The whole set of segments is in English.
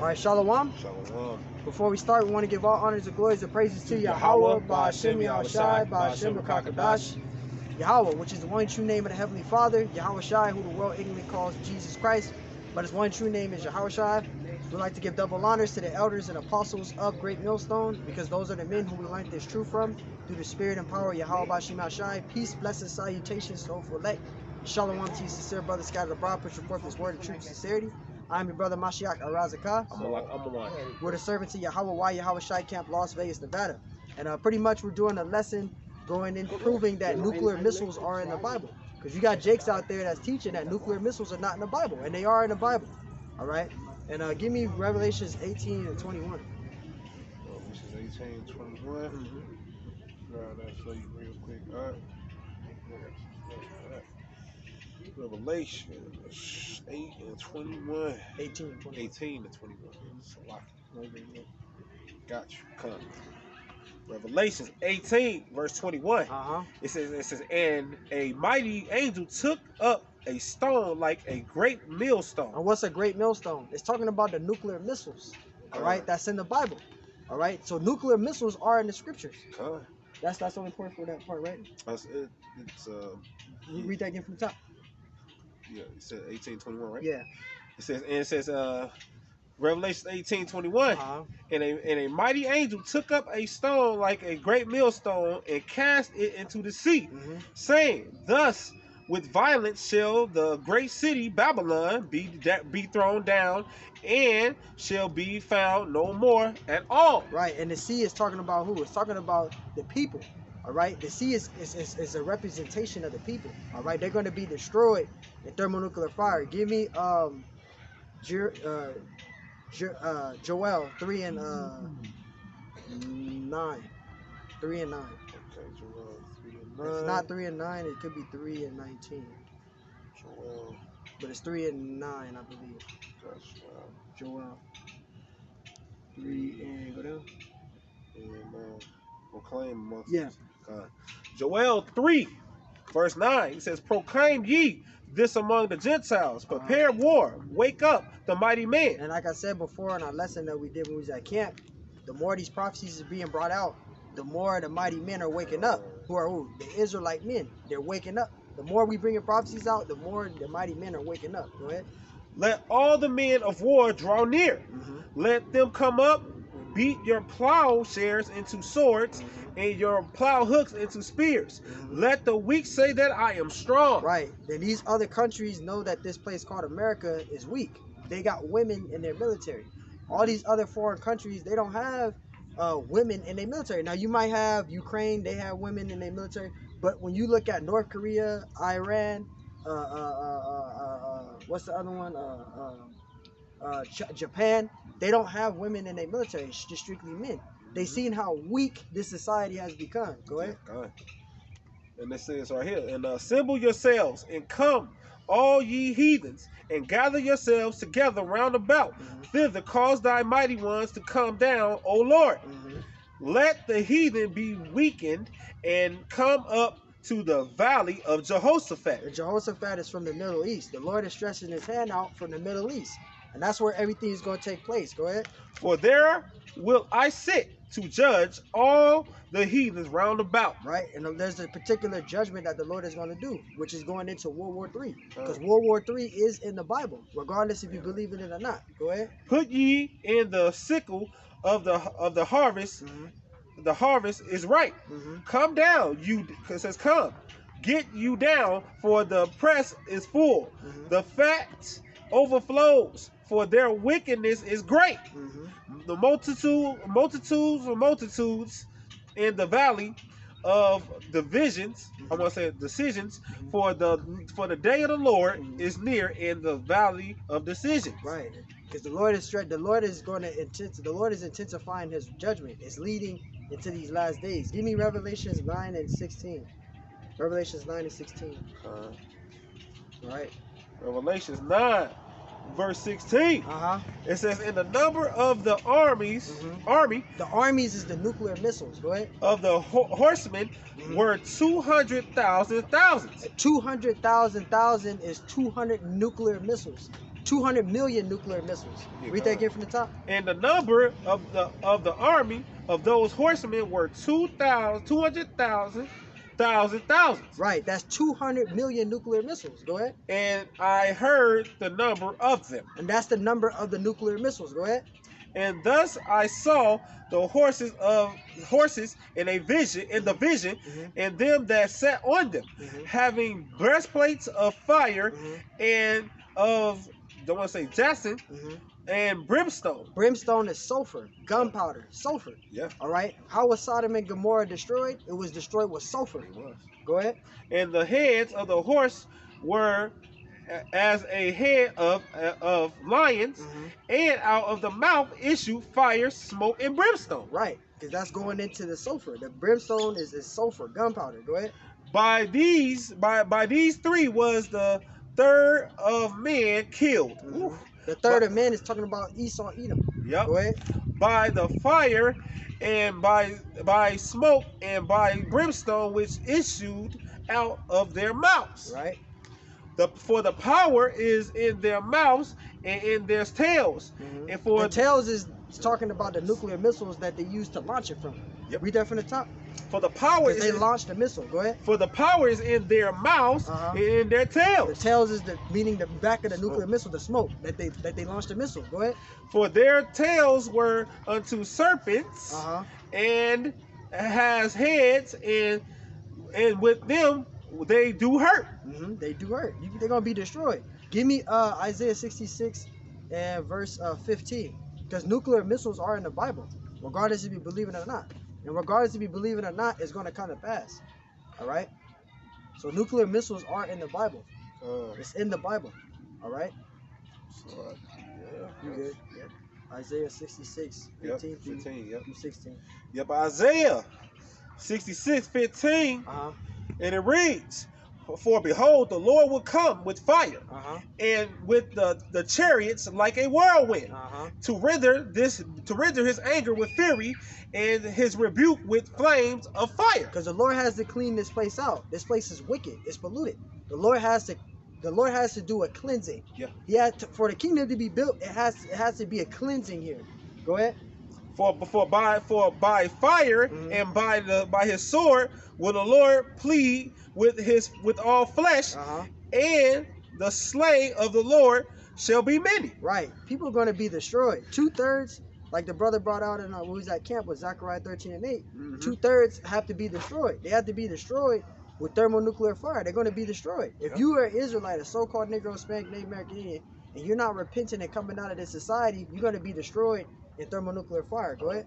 All right, Shalom. Shalom. Before we start, we want to give all honors and glories and praises to Yahweh, Ba'ashem Yahushai, Ba'ashem Rakakadash. Yahweh, which is the one true name of the Heavenly Father, Yahweh Shai, who the world ignorantly calls Jesus Christ, but his one true name is Yahweh Shai. We'd like to give double honors to the elders and apostles of Great Millstone, because those are the men who we learned this truth from, through the spirit and power of Yahweh Ba'ashem Yahushai. Peace, blessings, salutations, so for elect. Shalom to you, sincere brothers scattered abroad, pushing forth this word of truth and sincerity. I'm your brother Mashiach Arazakah. We're the servants of Yahweh Y Yahweh Shai Camp, Las Vegas, Nevada. And pretty much we're doing a lesson going in proving that nuclear missiles are in the Bible. Because you got Jakes out there that's teaching that nuclear missiles are not in the Bible. And they are in the Bible. All right? And give me Revelations 18 and 21. Revelations 18 and 21. Grab that for you real quick. All right. Revelation 8 and 21. 18 and 21. 18 and 21. Got you. Come. Revelations 18, verse 21. It says, and a mighty angel took up a stone like a great millstone. And what's a great millstone? It's talking about the nuclear missiles. All right, that's in the Bible. All right, so nuclear missiles are in the scriptures. That's only important for that part, right? Read that again from the top. Yeah, it said 18:21, right? Yeah. It says Revelation 18:21, and a mighty angel took up a stone like a great millstone and cast it into the sea, saying, thus with violence shall the great city Babylon be thrown down, and shall be found no more at all. Right, and the sea is talking about who? It's talking about the people. All right, the sea is a representation of the people. All right, they're going to be destroyed in thermonuclear fire. Give me Joel 3 and 9. 3 and 9. Okay, Joel 3 and 9. It's not 3 and 9. It could be 3 and 19. Joel. But it's 3 and 9, I believe. That's Joel 3 and go down. And proclaim amongst God. Joel 3, verse 9. It says, proclaim ye this among the Gentiles. Prepare war. Wake up the mighty man. And like I said before in our lesson that we did when we was at camp, the more these prophecies is being brought out, the more the mighty men are waking up. Who? The Israelite men. They're waking up. The more we bring prophecies out, the more the mighty men are waking up. Go ahead. Let all the men of war draw near. Let them come up. Beat your plowshares into swords and your plow hooks into spears. Let the weak say that I am strong. Right. Then these other countries know that this place called America is weak. They got women in their military. All these other foreign countries, they don't have women in their military. Now you might have Ukraine, they have women in their military, but when you look at North Korea, Iran, what's the other one? Japan, they don't have women in their military. It's just strictly men. They seen how weak this society has become. Go ahead. And it says right here, and assemble yourselves and come, all ye heathens, and gather yourselves together round about. Thither cause thy mighty ones to come down, O Lord. Let the heathen be weakened and come up to the valley of Jehoshaphat. Jehoshaphat is from the Middle East. The Lord is stretching his hand out from the Middle East. And that's where everything is going to take place. Go ahead. For there will I sit to judge all the heathens round about. Right. And there's a particular judgment that the Lord is going to do, which is going into World War III. Because World War III is in the Bible, regardless if you believe in it or not. Go ahead. Put ye in the sickle of the harvest. The harvest is ripe. Come down, you, it says come. Get you down, for the press is full. The fat overflows, for their wickedness is great. The multitudes in the valley of divisions, I want to say decisions, for the day of the Lord is near in the valley of decisions. Right, because the Lord is intensifying his judgment. It's leading into these last days. Give me Revelations 9 and 16. Revelations 9 and 16. All right. Revelations 9, verse 16. It says, in the number of the armies, the armies is the nuclear missiles. Go ahead. Of the horsemen were 200,000 thousands. 200,000 is 200 nuclear missiles. 200 million nuclear missiles. Read that again from the top. And the number of the army of those horsemen were 200,000. Right, that's 200 million nuclear missiles. Go ahead. And I heard the number of them. And that's the number of the nuclear missiles. Go ahead. And thus I saw the horses in the vision, and them that sat on them, having breastplates of fire, and of, don't want to say jacinth, and brimstone. Brimstone is sulfur, gunpowder, sulfur. Yeah. All right. How was Sodom and Gomorrah destroyed? It was destroyed with sulfur. It was. Go ahead. And the heads of the horse were as a head of lions, and out of the mouth issued fire, smoke, and brimstone. Right, because that's going into the sulfur. The brimstone is sulfur, gunpowder. Go ahead. By these three was the third of men killed. The third of men is talking about Esau, Edom. Yep. Go ahead. By the fire, and by smoke, and by brimstone, which issued out of their mouths. Right. For the power is in their mouths and in their tails. And for the tails is talking about the nuclear missiles that they use to launch it from. Yep. Read that from the top. For the power is they launched a missile. Go ahead. For the power is in their mouths and in their tails. The tails is meaning the back of the nuclear missile, the smoke that they launched a missile. Go ahead. For their tails were unto serpents, and has heads, and with them they do hurt. They do hurt. They're gonna be destroyed. Give me Isaiah 66 and verse 15, because nuclear missiles are in the Bible, regardless if you believe it or not. And regardless if you believe it or not, it's gonna come to pass. All right. So nuclear missiles are in the Bible. It's in the Bible. All right. You good? Yeah. Isaiah 66, 15 through 16. Yep. Isaiah 66, 15. And it reads, for behold, the Lord will come with fire, and with the chariots like a whirlwind, to render his anger with fury, and his rebuke with flames of fire. Because the Lord has to clean this place out. This place is wicked. It's polluted. The Lord has to do a cleansing. Yeah. He had to, for the kingdom to be built, it has to be a cleansing here. Go ahead. For by fire and by his sword will the Lord plead with all flesh, and the slain of the Lord shall be many. Right. People are going to be destroyed. 2/3, like the brother brought out in when we was at camp with Zechariah 13 and 8. 2/3 have to be destroyed. They have to be destroyed with thermonuclear fire. They're going to be destroyed. If you are an Israelite, a so-called Negro, Hispanic, Native American Indian, and you're not repenting and coming out of this society, you're going to be destroyed in thermonuclear fire. Go ahead.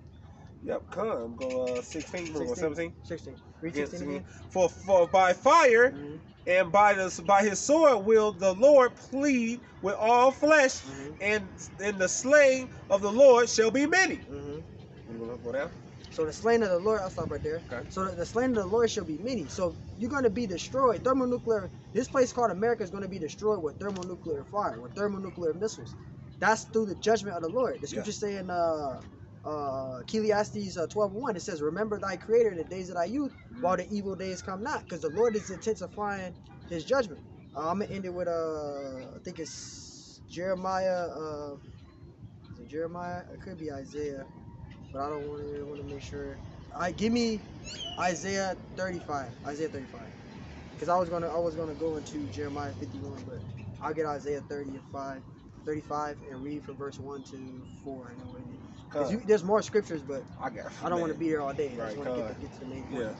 Yep, come. Go 16, 17. 16. Read 16 again. For by fire and by his sword will the Lord plead with all flesh, and the slain of the Lord shall be many. Go down. So the slain of the Lord, I'll stop right there. Okay. So the slain of the Lord shall be many. So you're going to be destroyed. Thermonuclear, this place called America is going to be destroyed with thermonuclear fire, with thermonuclear missiles. That's through the judgment of the Lord. The scripture say in Ecclesiastes 12:1, it says, remember thy creator in the days of thy youth, while the evil days come not. Because the Lord is intensifying his judgment. I'm going to end it with, I think it's Jeremiah. Is it Jeremiah? It could be Isaiah. But I don't want to make sure. Give me Isaiah 35. Isaiah 35. Because I was gonna go into Jeremiah 51, but I'll get Isaiah 35 and read from verse 1 to 4. Because there's more scriptures, but I don't want to be here all day. I just want to get to the main point. Yeah.